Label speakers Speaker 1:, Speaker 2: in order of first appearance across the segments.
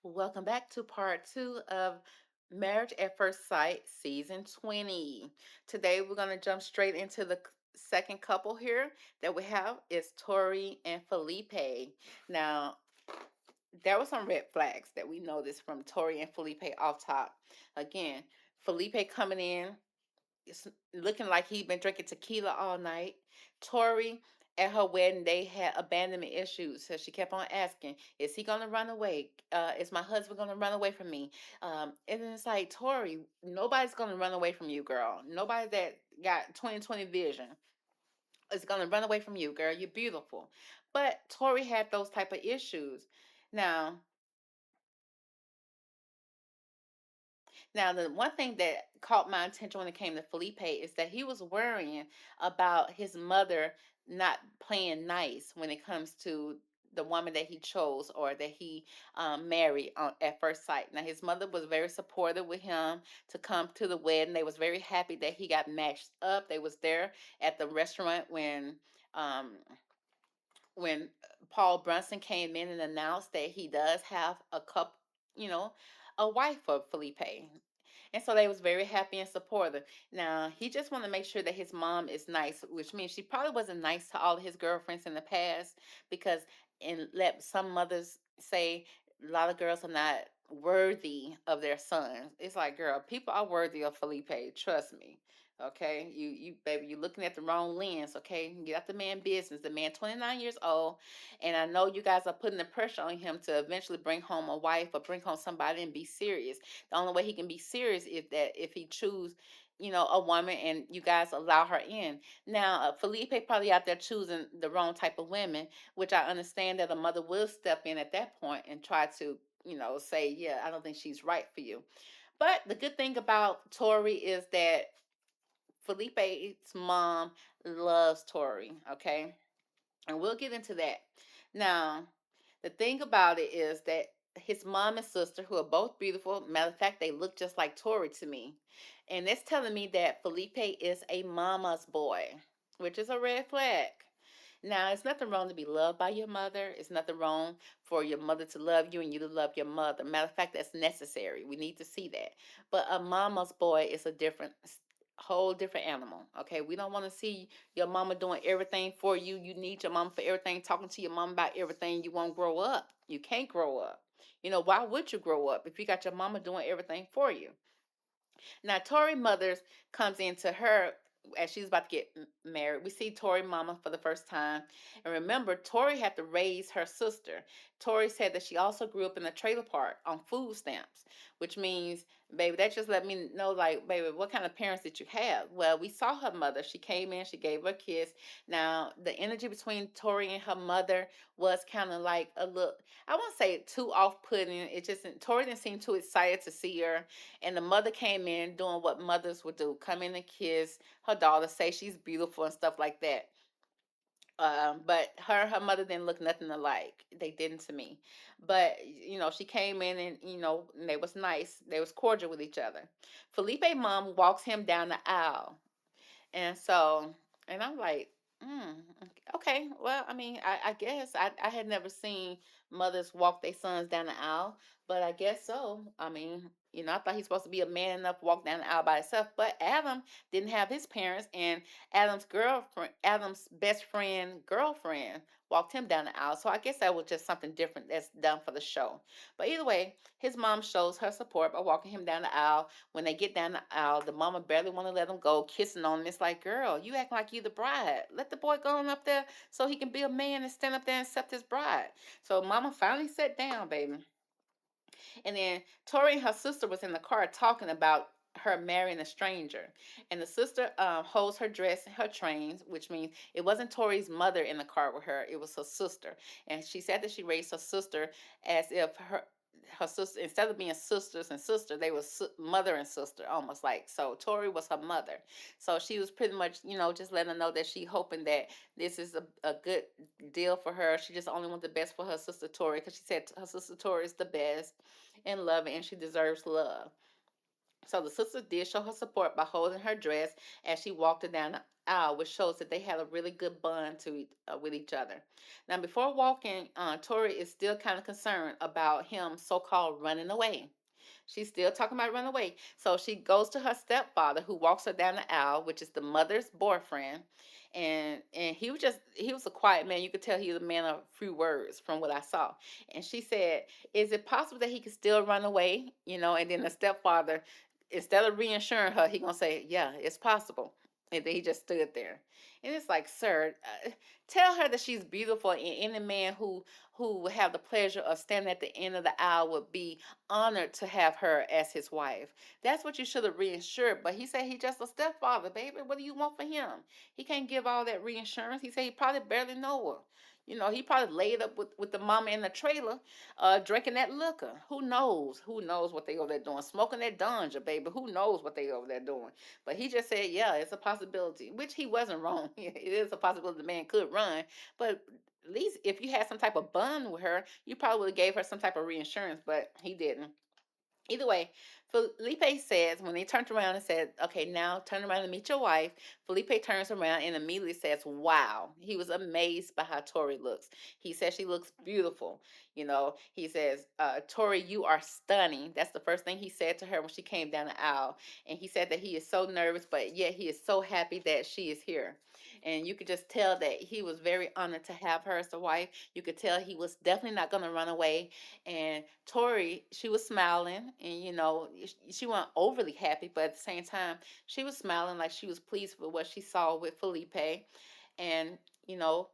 Speaker 1: Welcome back to part two of Marriage at First Sight, season 20. Today we're going to jump straight into the second couple here that we have is Tori and Felipe. Now, there were some red flags that we noticed from Tori and Felipe off top. Again, Felipe coming in it's looking like he'd been drinking tequila all night. Tori at her wedding day had abandonment issues, so she kept on asking, "Is he gonna run away? Is my husband gonna run away from me?" And then it's like, Tori, nobody's gonna run away from you, girl. Nobody that got 20/20 vision is gonna run away from you, girl. You're beautiful. But Tori had those type of issues. Now, Now, the one thing that caught my attention when it came to Felipe is that he was worrying about his mother not playing nice when it comes to the woman that he chose or that he married at first sight. Now, his mother was very supportive with him to come to the wedding. They was very happy that he got matched up. They was there at the restaurant um, when Paul Brunson came in and announced that he does have a couple, you know, a wife for Felipe. And so they was very happy and supportive. Now he just want to make sure that his mom is nice, which means she probably wasn't nice to all of his girlfriends in the past because and let some mothers say a lot of girls are not worthy of their sons. It's like, girl, people are worthy of Felipe. Trust me. Okay, you baby, you looking at the wrong lens. Okay, get out the man business. The man 29 years old, and I know you guys are putting the pressure on him to eventually bring home a wife or bring home somebody and be serious. The only way he can be serious if he choose, a woman and you guys allow her in. Now, Felipe probably out there choosing the wrong type of women, which I understand that a mother will step in at that point and try to, say, yeah, I don't think she's right for you. But the good thing about Tori is that Felipe's mom loves Tori, okay? And we'll get into that. Now, the thing about it is that his mom and sister, who are both beautiful, matter of fact, they look just like Tori to me. And that's telling me that Felipe is a mama's boy, which is a red flag. Now, it's nothing wrong to be loved by your mother. It's nothing wrong for your mother to love you and you to love your mother. Matter of fact, that's necessary. We need to see that. But a mama's boy is a whole different animal. Okay, we don't want to see your mama doing everything for you. You need your mama for everything, talking to your mama about everything. You won't grow up. You can't grow up. Why would you grow up if you got your mama doing everything for you? Now, Tori Mothers comes into her as she's about to get married. We see Tori mama for the first time. And remember, Tori had to raise her sister. Tori said that she also grew up in a trailer park on food stamps, which means, baby, that just let me know, like, baby, what kind of parents did you have? Well, we saw her mother. She came in, she gave her a kiss. Now, the energy between Tori and her mother was kind of like a look, I won't say too off putting. It just, Tori didn't seem too excited to see her, and the mother came in doing what mothers would do, come in and kiss her daughter, say she's beautiful and stuff like that. But her mother didn't look nothing alike. They didn't to me. But she came in and and they was nice. They was cordial with each other. Felipe mom walks him down the aisle, and so, and I'm like, mm, okay, well, I mean, I guess I had never seen mothers walk their sons down the aisle, but I guess so. I mean, I thought he's supposed to be a man enough to walk down the aisle by himself, but Adam didn't have his parents, and Adam's best friend girlfriend walked him down the aisle. So I guess that was just something different that's done for the show. But either way, his mom shows her support by walking him down the aisle. When they get down the aisle, the mama barely want to let him go, kissing on him. It's like, girl, you act like you the bride. Let the boy go on up there so he can be a man and stand up there and accept his bride. So mama finally sat down, baby. And then Tori and her sister was in the car talking about her marrying a stranger. And the sister holds her dress and her trains, which means it wasn't Tori's mother in the car with her, it was her sister. And she said that she raised her sister as if her sister, instead of being sisters and sister, they were mother and sister, almost like. So Tori was her mother. So she was pretty much, just letting her know that she hoping that this is a good deal for her. She just only wants the best for her sister Tori, because she said her sister Tori is the best and loving, and she deserves love. So the sister did show her support by holding her dress as she walked her down the aisle, which shows that they had a really good bond with each other. Now, before walking, Tori is still kind of concerned about him so-called running away. She's still talking about running away. So she goes to her stepfather, who walks her down the aisle, which is the mother's boyfriend. And he was a quiet man. You could tell he was a man of few words from what I saw. And she said, "Is it possible that he could still run away?" And then the stepfather, instead of reassuring her, he gonna say, "Yeah, it's possible." And then he just stood there. And it's like, sir, tell her that she's beautiful, and any man who would have the pleasure of standing at the end of the aisle would be honored to have her as his wife. That's what you should have reassured. But he said he just a stepfather, baby. What do you want for him? He can't give all that reinsurance. He said he probably barely know her. He probably laid up with the mama in the trailer, drinking that liquor. Who knows? Who knows what they over there doing? Smoking that ganja, baby. Who knows what they over there doing? But he just said, yeah, it's a possibility, which he wasn't wrong. It is a possibility the man could run. But at least if you had some type of bond with her, you probably would have gave her some type of reinsurance, but he didn't. Either way, Felipe says, when they turned around and said, "Okay, now turn around and meet your wife," Felipe turns around and immediately says, "Wow." He was amazed by how Tori looks. He says she looks beautiful. He says, "Tori, you are stunning." That's the first thing he said to her when she came down the aisle. And he said that he is so nervous, but yet he is so happy that she is here. And you could just tell that he was very honored to have her as a wife. You could tell he was definitely not going to run away. And Tori, she was smiling, and she wasn't overly happy, but at the same time, she was smiling like she was pleased with what she saw with Felipe. And you know,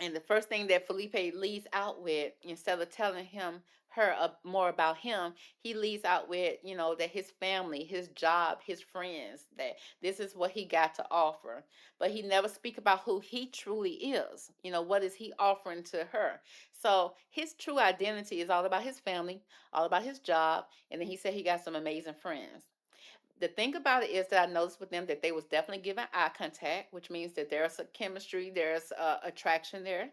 Speaker 1: and the first thing that Felipe leads out with, instead of telling her more about him, he leads out with, that his family, his job, his friends, that this is what he got to offer. But he never speak about who he truly is. What is he offering to her? So his true identity is all about his family, all about his job, and then he said he got some amazing friends. The thing about it is that I noticed with them that they was definitely giving eye contact, which means that there's a chemistry, there's attraction there.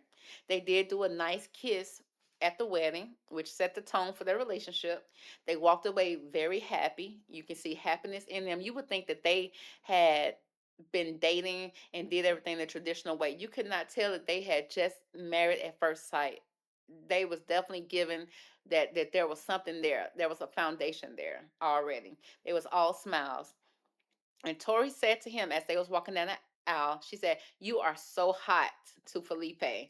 Speaker 1: They did do a nice kiss at the wedding, which set the tone for their relationship. They walked away very happy. You can see happiness in them. You would think that they had been dating and did everything the traditional way. You could not tell that they had just married at first sight. They was definitely given that there was something there. There was a foundation there already. It was all smiles. And Tori said to him as they was walking down the aisle, she said, "You are so hot," to Felipe.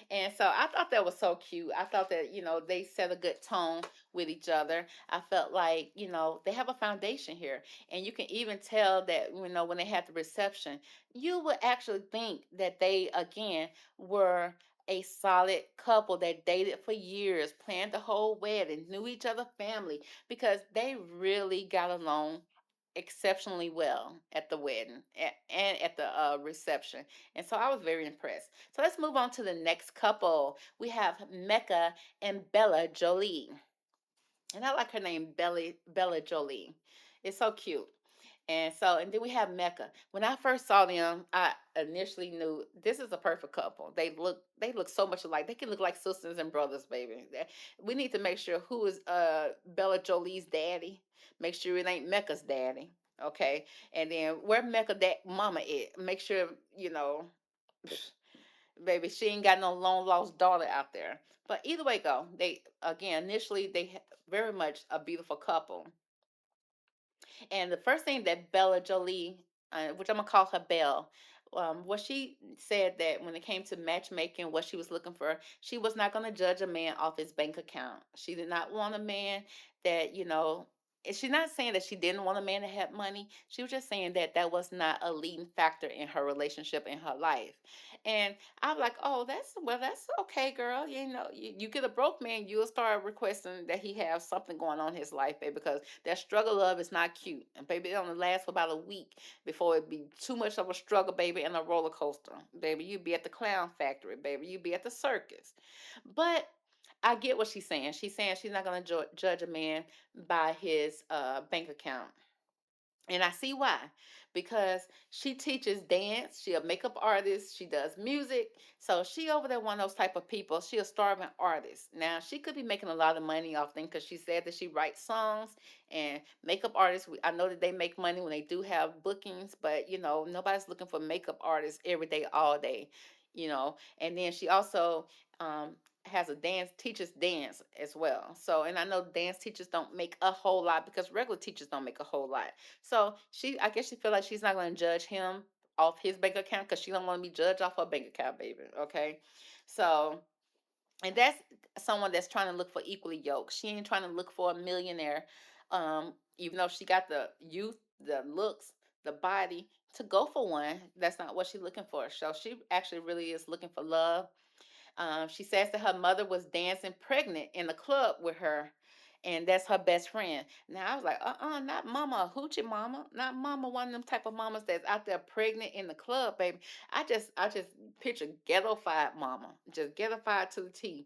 Speaker 1: And so I thought that was so cute. I thought that, they set a good tone with each other. I felt like, they have a foundation here. And you can even tell that, when they had the reception, you would actually think that they, again, were a solid couple that dated for years, planned the whole wedding, knew each other family, because they really got along exceptionally well at the wedding and at the reception. And so I was very impressed. So let's move on to the next couple. We have Mecca and BelleJolie. And I like her name, BelleJolie. It's so cute. And then we have Mecca. When I first saw them, I initially knew this is a perfect couple. They look so much alike. They can look like sisters and brothers, baby. We need to make sure who is Bella Jolie's daddy. Make sure it ain't Mecca's daddy. Okay. And then where Mecca that mama is. Make sure, baby, she ain't got no long lost daughter out there. But either way go, they again initially very much a beautiful couple. And the first thing that BelleJolie, which I'm gonna call her Belle, what she said that when it came to matchmaking, what she was looking for, she was not gonna judge a man off his bank account. She did not want a man that and she's not saying that she didn't want a man to have money. She was just saying that that was not a leading factor in her relationship in her life. And I'm like, oh, that's okay, girl. You get a broke man, you'll start requesting that he have something going on in his life, baby, because that struggle love is not cute. And baby, it only lasts for about a week before it be too much of a struggle, baby, and a roller coaster. Baby, you be at the clown factory, baby. You be at the circus. But I get what she's saying. She's saying she's not going to judge a man by his bank account. And I see why. Because she teaches dance, she a makeup artist, she does music. So she over there one of those type of people. She a starving artist. Now she could be making a lot of money off things because she said that she writes songs and makeup artists. I know that they make money when they do have bookings, but nobody's looking for makeup artists every day, all day. And then she also um has a dance teaches dance as well. So, and I know dance teachers don't make a whole lot because regular teachers don't make a whole lot. So I guess she feel like she's not going to judge him off his bank account because she don't want to be judged off her bank account, baby. Okay, so and that's someone that's trying to look for equally yoked. She ain't trying to look for a millionaire, even though she got the youth, the looks, the body to go for one. That's not what she's looking for. So she actually really is looking for love. She says that her mother was dancing pregnant in the club with her, and that's her best friend. Now I was like, not mama, hoochie mama, not mama, one of them type of mamas that's out there pregnant in the club, baby. I just picture ghetto-fied mama, just ghetto-fied to the T.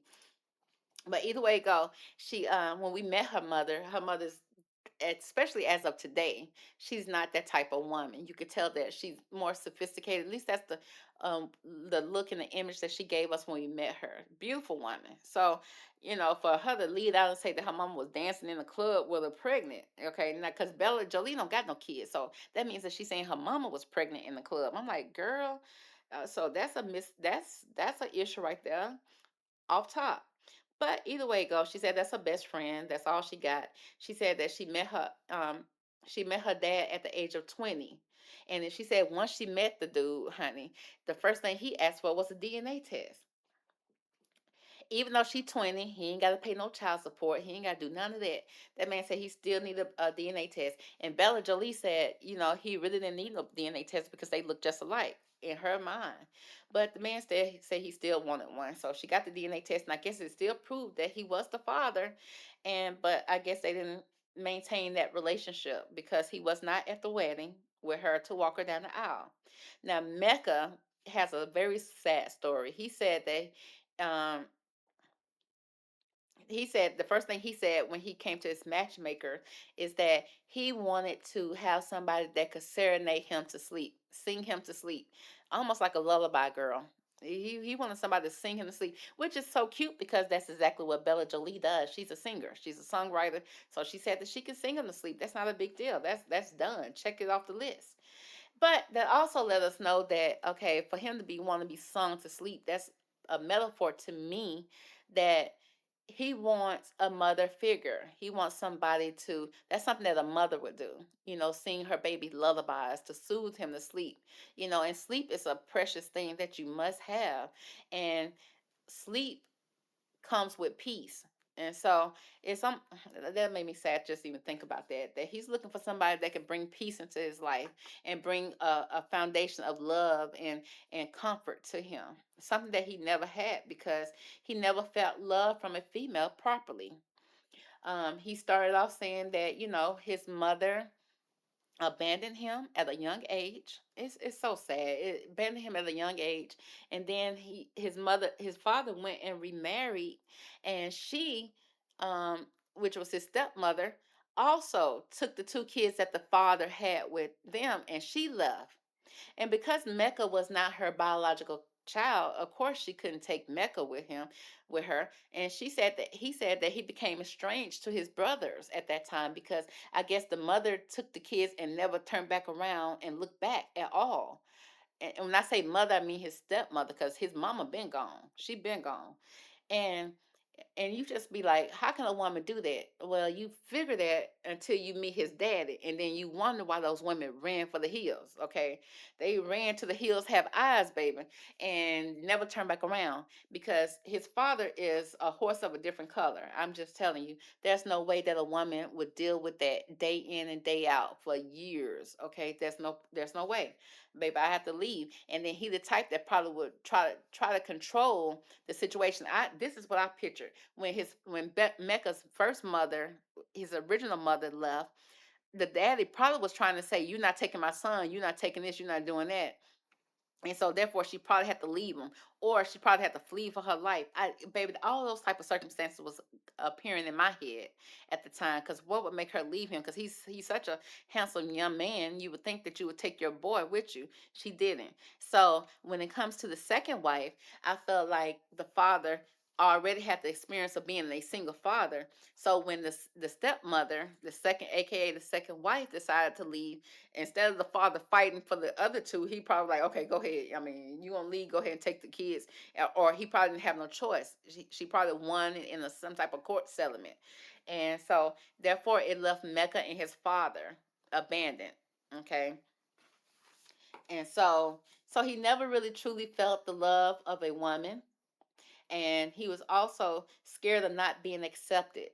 Speaker 1: But either way it go, she when we met her mother's, especially as of today, she's not that type of woman. You could tell that she's more sophisticated. At least that's the look and the image that she gave us when we met her. Beautiful woman. So, for her to lead out and say that her mom was dancing in the club with her pregnant, okay, now because BelleJolie don't got no kids, so that means that she's saying her mama was pregnant in the club. I'm like, girl, so that's a miss. That's an issue right there, off top. But either way it goes, she said that's her best friend. That's all she got. She said that she met her dad at the age of 20. And then she said once she met the dude, honey, the first thing he asked for was a DNA test. Even though she 20, he ain't got to pay no child support. He ain't got to do none of that. That man said he still need a DNA test. And BelleJolie said, he really didn't need no DNA test because they look just alike in her mind. But the man said he still wanted one. So she got the DNA test, and I guess it still proved that he was the father. But I guess they didn't maintain that relationship because he was not at the wedding with her to walk her down the aisle. Now Mecca has a very sad story. Um, he said the first thing he said when he came to his matchmaker is that he wanted to have somebody that could serenade him to sleep, sing him to sleep, almost like a lullaby girl. He wanted somebody to sing him to sleep, which is so cute because that's exactly what BelleJolie does. She's a singer, she's a songwriter, so she said that she can sing him to sleep. That's not a big deal. That's done. Check it off the list. But that also let us know that okay, for him to be want to be sung to sleep, that's a metaphor to me that he wants a mother figure. He wants somebody to, that's something that a mother would do, sing her baby lullabies to soothe him to sleep. And sleep is a precious thing that you must have. And sleep comes with peace. And so it's that made me sad just even think about that he's looking for somebody that can bring peace into his life and bring a foundation of love and comfort to him, something that he never had because he never felt love from a female properly. He started off saying that his mother abandoned him at a young age. It's so sad. It abandoned him at a young age, and then his father went and remarried, and she, which was his stepmother, also took the two kids that the father had with them, and she left. And because Mecca was not her biological child, of course she couldn't take Mecca with her. And he said that he became estranged to his brothers at that time because I guess the mother took the kids and never turned back around and looked back at all. And when I say mother, I mean his stepmother because his mama been gone. She been gone. And you just be like, how can a woman do that? Well, you figure that until you meet his daddy, and then you wonder why those women ran for the hills. Okay, they ran to the hills, have eyes, baby, and never turn back around because his father is a horse of a different color. I'm just telling you, there's no way that a woman would deal with that day in and day out for years. Okay, there's no way, baby. I have to leave, and then he the type that probably would try to control the situation. This is what I pictured when Mecca's first mother, his original mother, left. The daddy probably was trying to say, "You're not taking my son. You're not taking this. You're not doing that." And so therefore she probably had to leave him, or she probably had to flee for her life. Baby, all those type of circumstances was appearing in my head at the time. Because what would make her leave him? Because he's such a handsome young man. You would think that you would take your boy with you. She didn't. So when it comes to the second wife, I felt like the father already had the experience of being a single father. So when the stepmother, the second, aka the second wife, decided to leave, instead of the father fighting for the other two, he probably like, okay, go ahead. I mean, you gonna leave? Go ahead and take the kids. Or he probably didn't have no choice. She probably won in some type of court settlement, and so therefore it left Mecca and his father abandoned. Okay, and so he never really truly felt the love of a woman, and he was also scared of not being accepted.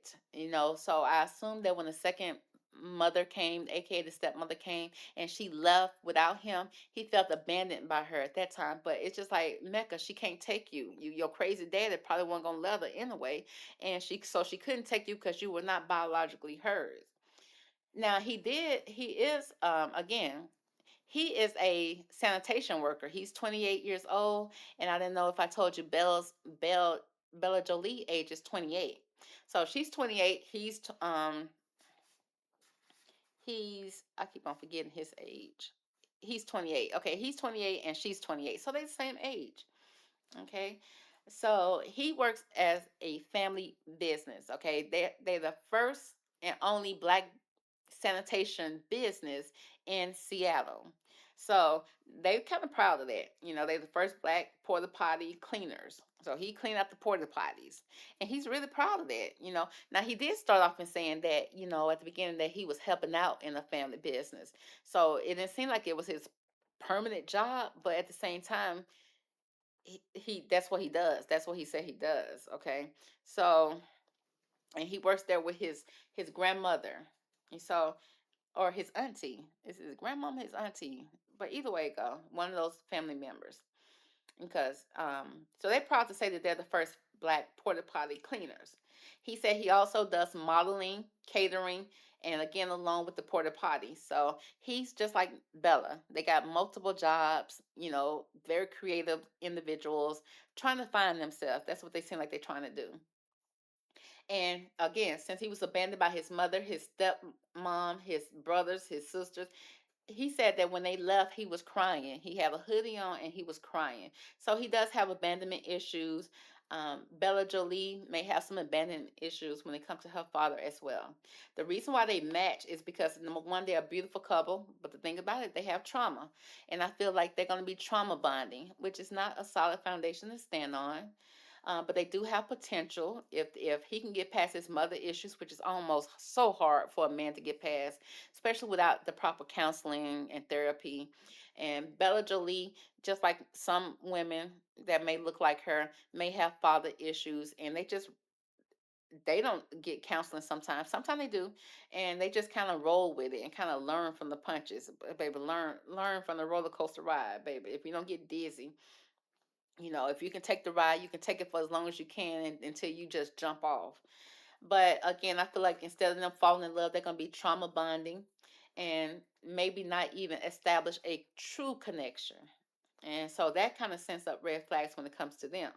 Speaker 1: So I assumed that when the second mother came, aka the stepmother came, and she left without him, he felt abandoned by her at that time. But it's just like, Mecca, she can't take your crazy daddy probably wasn't gonna love her anyway, and she couldn't take you because you were not biologically hers. Now he is, again, he is a sanitation worker. He's 28 years old, and I didn't know if I told you Bella Jolie age is 28. So she's 28. He's I keep on forgetting his age. He's 28. Okay, he's 28 and she's 28. So they're the same age. Okay. So he works as a family business. Okay. They're the first and only black sanitation business in Seattle. So they're kind of proud of that. They're the first black porta potty cleaners. So he cleaned up the porta potties. And he's really proud of that. Now he did start off in saying that, at the beginning that he was helping out in a family business. So it didn't seem like it was his permanent job, but at the same time, he that's what he does. That's what he said he does. Okay. So, and he works there with his grandmother. And so, or his auntie. Is his grandmama his auntie? But either way it go, one of those family members. Because so they're proud to say that they're the first black porta potty cleaners. He said he also does modeling, catering, and again along with the porta potty. So he's just like Bella. They got multiple jobs, very creative individuals trying to find themselves. That's what they seem like they're trying to do. And again, since he was abandoned by his mother, his stepmom, his brothers, his sisters, he said that when they left, he was crying. He had a hoodie on and he was crying. So he does have abandonment issues. Bella Jolie may have some abandonment issues when it comes to her father as well. The reason why they match is because, number one, they're a beautiful couple, but the thing about it, they have trauma. And I feel like they're going to be trauma bonding, which is not a solid foundation to stand on. But they do have potential if he can get past his mother issues, which is almost so hard for a man to get past, especially without the proper counseling and therapy. And Bella Jolie, just like some women that may look like her, may have father issues, and they don't get counseling sometimes. Sometimes they do, and they just kind of roll with it and kind of learn from the punches. Baby, learn from the roller coaster ride, baby. If you don't get dizzy, if you can take the ride, you can take it for as long as you can until you just jump off. But again, I feel like instead of them falling in love, they're going to be trauma bonding and maybe not even establish a true connection. And so that kind of sends up red flags when it comes to them.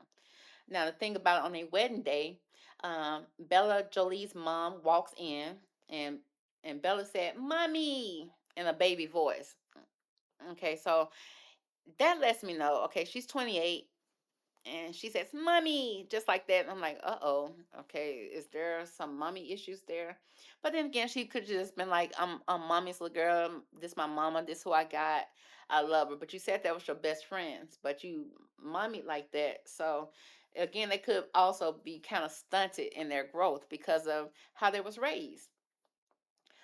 Speaker 1: Now, the thing about it, on their wedding day, Bella Jolie's mom walks in, and Bella said, "Mommy," in a baby voice. Okay, so that lets me know, okay, she's 28 and she says, "Mommy," just like that. And I'm like, "Uh-oh, okay, is there some mommy issues there?" But then again, she could just been like, I'm mommy's little girl. This my mama. This who I got. I love her." But you said that was your best friends, but you mommy like that. So again, they could also be kind of stunted in their growth because of how they was raised.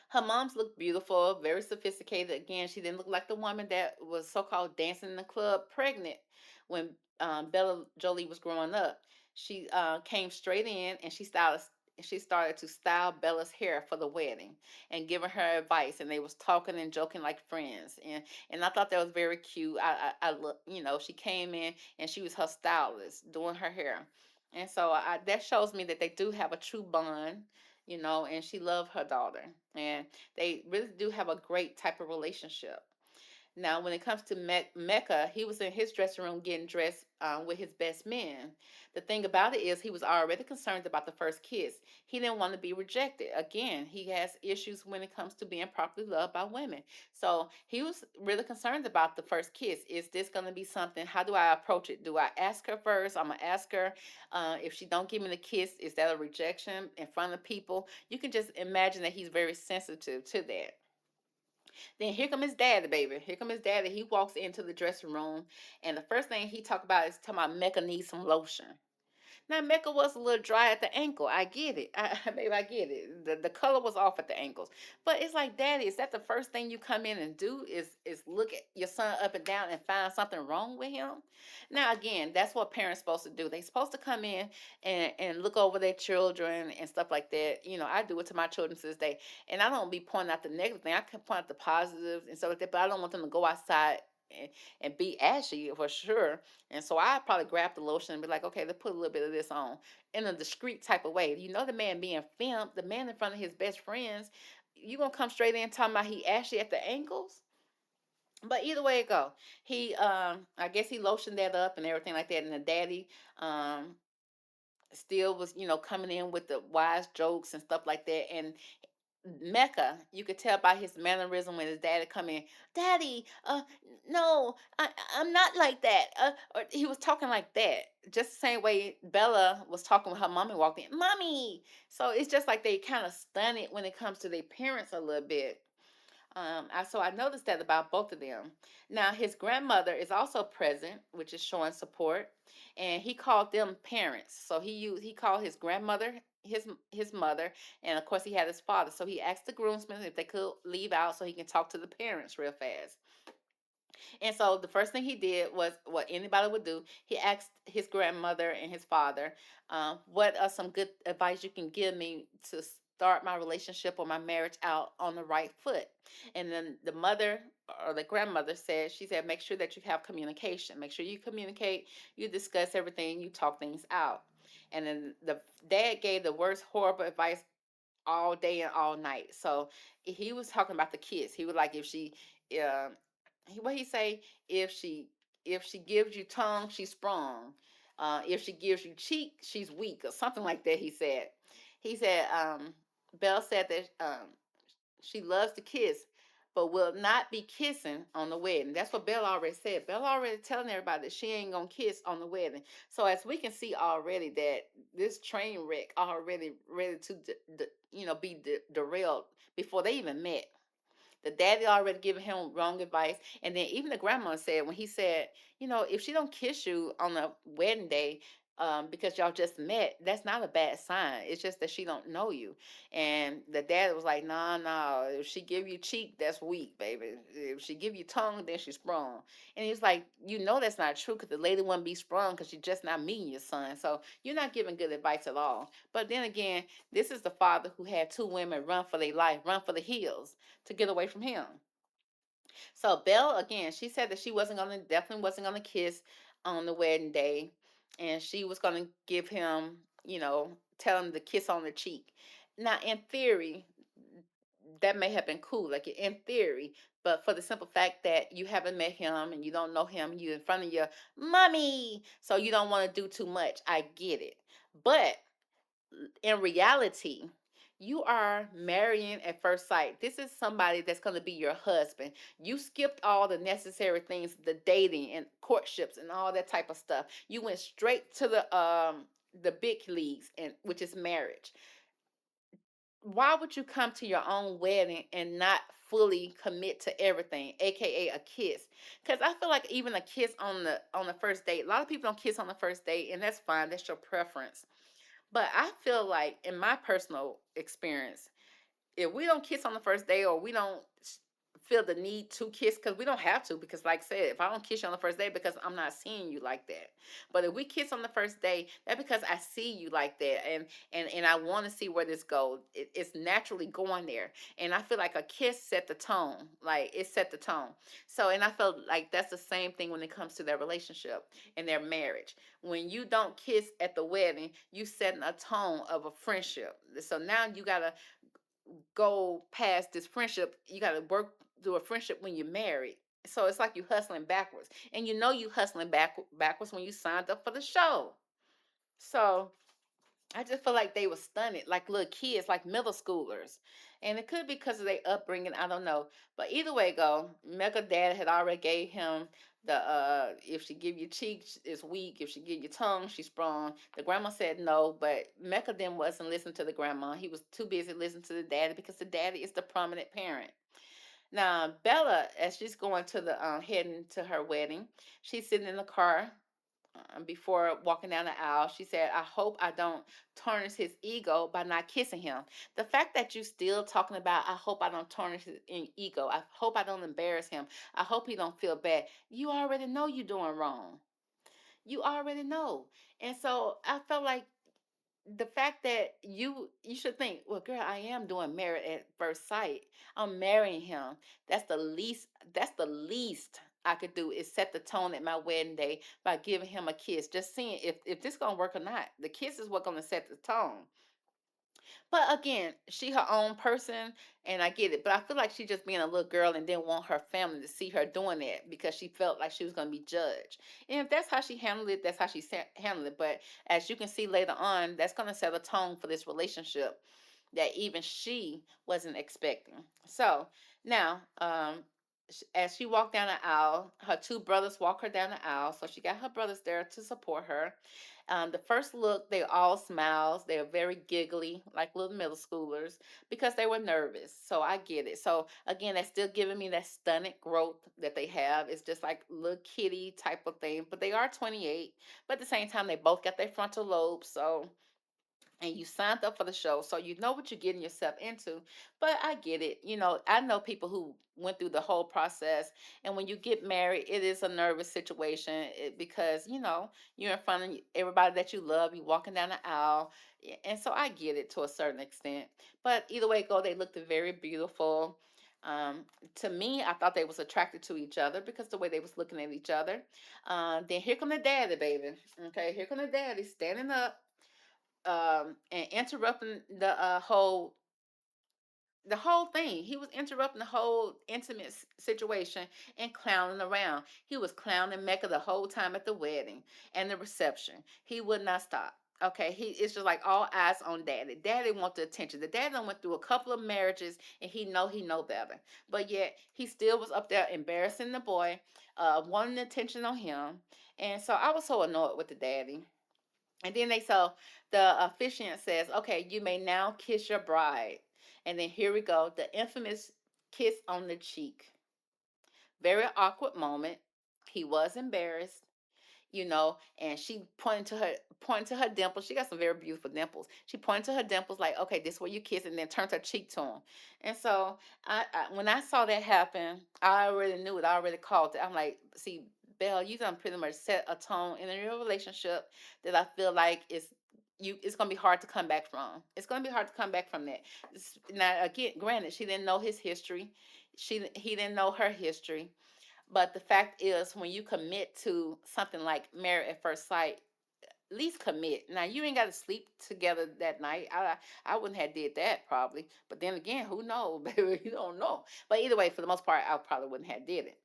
Speaker 1: Her moms looked beautiful, very sophisticated. Again, she didn't look like the woman that was so-called dancing in the club pregnant when Bella Jolie was growing up. She came straight in and she started to style Bella's hair for the wedding and giving her advice. And they was talking and joking like friends. And I thought that was very cute. I look, she came in and she was her stylist doing her hair. And so that shows me that they do have a true bond, and she loved her daughter. And they really do have a great type of relationship. Now, when it comes to Mecca, he was in his dressing room getting dressed with his best men. The thing about it is, he was already concerned about the first kiss. He didn't want to be rejected. Again, he has issues when it comes to being properly loved by women. So he was really concerned about the first kiss. Is this going to be something? How do I approach it? Do I ask her first? I'm gonna ask her. If she don't give me the kiss, is that a rejection in front of people? You can just imagine that he's very sensitive to that. Then here come his daddy, baby. Here come his daddy. He walks into the dressing room, and the first thing he talk about is talking about Mecca needs some lotion. Now Mecca was a little dry at the ankle. I get it. Baby, I get it. The color was off at the ankles. But it's like, Daddy, is that the first thing you come in and do is look at your son up and down and find something wrong with him? Now again, that's what parents supposed to do. They supposed to come in and look over their children and stuff like that. I do it to my children to this day. And I don't be pointing out the negative thing. I can point out the positives and stuff like that, but I don't want them to go outside and be ashy for sure. And so I probably grab the lotion and be like, okay, let's put a little bit of this on in a discreet type of way. The man being filmed, the man in front of his best friends, you gonna come straight in talking about he ashy at the ankles? But either way it go, he I guess he lotioned that up and everything like that. And the daddy um still was, coming in with the wise jokes and stuff like that. And Mecca, you could tell by his mannerism when his daddy come in. Daddy, no, I'm not like that. Or he was talking like that, just the same way Bella was talking when her mommy walked in. Mommy. So it's just like they kind of stun it when it comes to their parents a little bit. I noticed that about both of them. Now his grandmother is also present, which is showing support, and he called them parents. So he called his grandmother his mother, and of course he had his father. So he asked the groomsmen if they could leave out so he can talk to the parents real fast. And so the first thing he did was what anybody would do. He asked his grandmother and his father, "What are some good advice you can give me to start my relationship or my marriage out on the right foot?" And then the mother or the grandmother said, she said, "Make sure that you have communication. Make sure you communicate. You discuss everything. You talk things out." And then the dad gave the worst horrible advice all day and all night. So he was talking about the kids. He was like, if she, uh, what he say? If she, if she gives you tongue, she's sprung. If she gives you cheek, she's weak, or something like that. He said. He said. Belle said that she loves to kiss, but will not be kissing on the wedding. That's what Belle already said. Belle already telling everybody that she ain't gonna kiss on the wedding. So as we can see already that this train wreck already ready to be derailed before they even met. The daddy already giving him wrong advice, and then even the grandma said when he said, if she don't kiss you on the wedding day, because y'all just met, that's not a bad sign. It's just that she don't know you. And the dad was like, nah, nah. If she give you cheek, that's weak, baby. If she give you tongue, then she's sprung. And he's like, that's not true, because the lady wouldn't be sprung because she just not meeting your son. So you're not giving good advice at all. But then again, this is the father who had two women run for their life, run for the hills to get away from him. So Belle again, she said that she wasn't gonna definitely wasn't gonna kiss on the wedding day, and she was gonna give him, tell him to kiss on the cheek. Now, in theory, that may have been cool, like in theory, but for the simple fact that you haven't met him and you don't know him, you in front of your mommy, so you don't want to do too much. I get it, but in reality, you are marrying at first sight. This is somebody that's going to be your husband. You skipped all the necessary things, the dating and courtships and all that type of stuff. You went straight to the big leagues, and which is marriage. Why would you come to your own wedding and not fully commit to everything, aka a kiss? Because I feel like even a kiss on the first date, a lot of people don't kiss on the first date, and that's fine. That's your preference. But I feel like, in my personal experience, if we don't kiss on the first day, or we don't feel the need to kiss, because we don't have to, because like I said, if I don't kiss you on the first day, because I'm not seeing you like that. But if we kiss on the first day, that's because I see you like that, and I want to see where this goes. It's naturally going there. And I feel like a kiss set the tone, like it set the tone. So, and I feel like that's the same thing when it comes to their relationship and their marriage. When you don't kiss at the wedding, you setting a tone of a friendship. So now you gotta go past this friendship. You got to work through a friendship when you're married. So it's like you hustling backwards, and you know you hustling backwards when you signed up for the show. So I just feel like they were stunted, like little kids, like middle schoolers. And it could be because of their upbringing. I don't know. But either way go, Mecca dad had already gave him the if she give you cheeks, it's weak. If she give you tongue, she's strong. The grandma said no, but Mecca then wasn't listening to the grandma. He was too busy listening to the daddy because the daddy is the prominent parent. Now Bella, as she's going to the heading to her wedding, she's sitting in the car before walking down the aisle. She said, I hope I don't tarnish his ego by not kissing him. The fact that you still talking about, I hope I don't tarnish his ego. I hope I don't embarrass him. I hope he don't feel bad. You already know you're doing wrong. You already know. And so I felt like the fact that you should think, well, girl, I am doing married at first sight. I'm marrying him. That's the least I could do is set the tone at my wedding day by giving him a kiss. Just seeing if this gonna work or not. The kiss is what gonna set the tone. But again, she her own person, and I get it. But I feel like she just being a little girl and didn't want her family to see her doing that because she felt like she was going to be judged. And if that's how she handled it, that's how she handled it. But as you can see later on, that's going to set a tone for this relationship that even she wasn't expecting. So now, as she walked down the aisle, her two brothers walk her down the aisle. So she got her brothers there to support her. The first look, they all smiles. They're very giggly, like little middle schoolers, because they were nervous. So I get it. So again, that's still giving me that stunted growth that they have. It's just like little kitty type of thing. But they are 28. But at the same time, they both got their frontal lobes. So and you signed up for the show, so you know what you're getting yourself into. But I get it. I know people who went through the whole process, and when you get married, it is a nervous situation because you're in front of everybody that you love. You walking down the aisle, and so I get it to a certain extent. But either way it go, they looked very beautiful. Um, to me, I thought they was attracted to each other because the way they was looking at each other. Then here come the daddy, baby. Okay, here come the daddy standing up and interrupting the whole thing. He was interrupting the whole intimate situation and clowning around. He was clowning Mecca the whole time at the wedding and the reception. He would not stop. Okay, it's just like all eyes on daddy. Daddy want the attention. The daddy done went through a couple of marriages and he know better. But yet he still was up there embarrassing the boy, wanting attention on him. And so I was so annoyed with the daddy. And then the officiant says, okay, you may now kiss your bride. And then here we go, the infamous kiss on the cheek. Very awkward moment. He was embarrassed, and she pointed to her dimples. She got some very beautiful dimples. She pointed to her dimples like, okay, this is where you kiss, and then turned her cheek to him. And so when I saw that happen, I already knew it. I already called it. I'm like, see, Belle, you done pretty much set a tone in your relationship that I feel like it's gonna be hard to come back from. It's gonna be hard to come back from that. Now again, granted, she didn't know his history. He didn't know her history, but the fact is, when you commit to something like married at first sight, at least commit. Now you ain't got to sleep together that night. I wouldn't have did that probably. But then again, who knows, baby? You don't know. But either way, for the most part, I probably wouldn't have did it.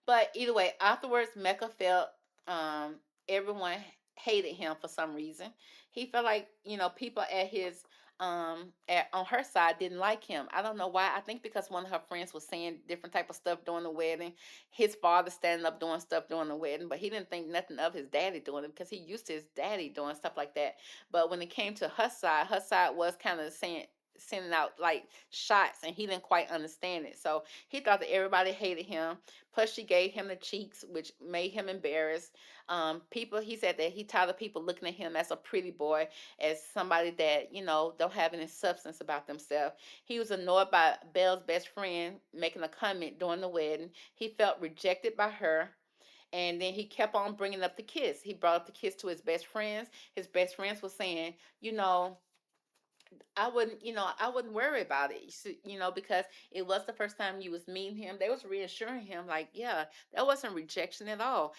Speaker 1: But either way, afterwards, Mecca felt um, everyone hated him for some reason. He felt like people at his on her side didn't like him. I don't know why. I think because one of her friends was saying different type of stuff during the wedding. His father standing up doing stuff during the wedding, but he didn't think nothing of his daddy doing it because he used to his daddy doing stuff like that. But when it came to her side was kind of saying sending out like shots and he didn't quite understand it. So he thought that everybody hated him. Plus, she gave him the cheeks, which made him embarrassed. He said that he tired of people looking at him as a pretty boy, as somebody that don't have any substance about themselves. He was annoyed by Belle's best friend making a comment during the wedding. He felt rejected by her. And then he kept on bringing up the kiss. He brought up the kiss to his best friends. His best friends were saying, I wouldn't worry about it, because it was the first time you was meeting him. They was reassuring him, like, yeah, that wasn't rejection at all.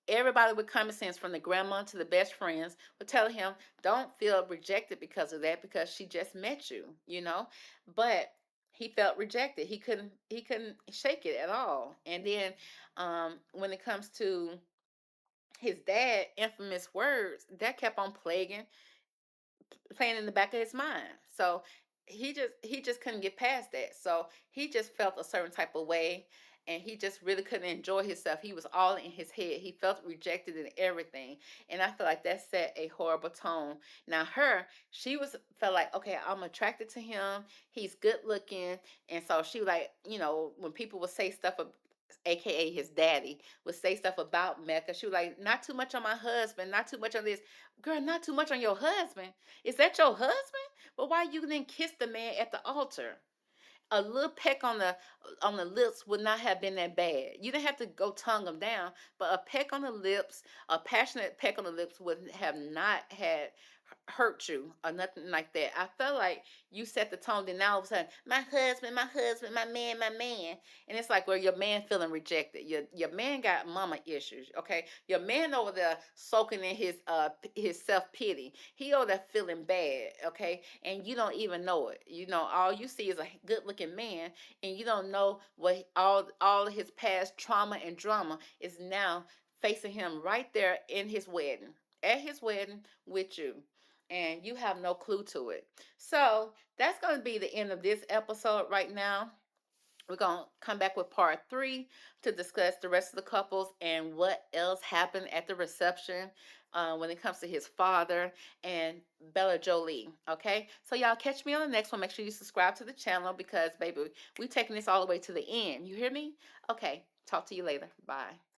Speaker 1: Everybody with common sense, from the grandma to the best friends, would tell him, don't feel rejected because of that, because she just met you. But he felt rejected. He couldn't shake it at all. And then when it comes to his dad, infamous words, that kept on playing in the back of his mind. So he just couldn't get past that. So he just felt a certain type of way, and he just really couldn't enjoy himself. He was all in his head. He felt rejected in everything, and I feel like that set a horrible tone. Now she was felt like, okay, I'm attracted to him. He's good looking, and so she was like, when people would say stuff. AKA his daddy would say stuff about Mecca. She was like, not too much on my husband, not too much on this. Girl, not too much on your husband. Is that your husband? Well, why you didn't kiss the man at the altar? A little peck on the lips would not have been that bad. You didn't have to go tongue them down, but a peck on the lips, a passionate peck on the lips would have not had hurt you or nothing like that. I felt like you set the tone. Then now all of a sudden, my husband, my man, and it's like, well, your man feeling rejected. Your man got mama issues. Okay, your man over there soaking in his self pity. He over there feeling bad. Okay, and you don't even know it. All you see is a good looking man, and you don't know what all of his past trauma and drama is now facing him right there in his wedding, at his wedding with you, and you have no clue to it. So that's going to be the end of this episode right now. We're going to come back with part three to discuss the rest of the couples and what else happened at the reception when it comes to his father and Bella Jolie. Okay, so y'all catch me on the next one. Make sure you subscribe to the channel because, baby, we're taking this all the way to the end. You hear me? Okay, talk to you later. Bye.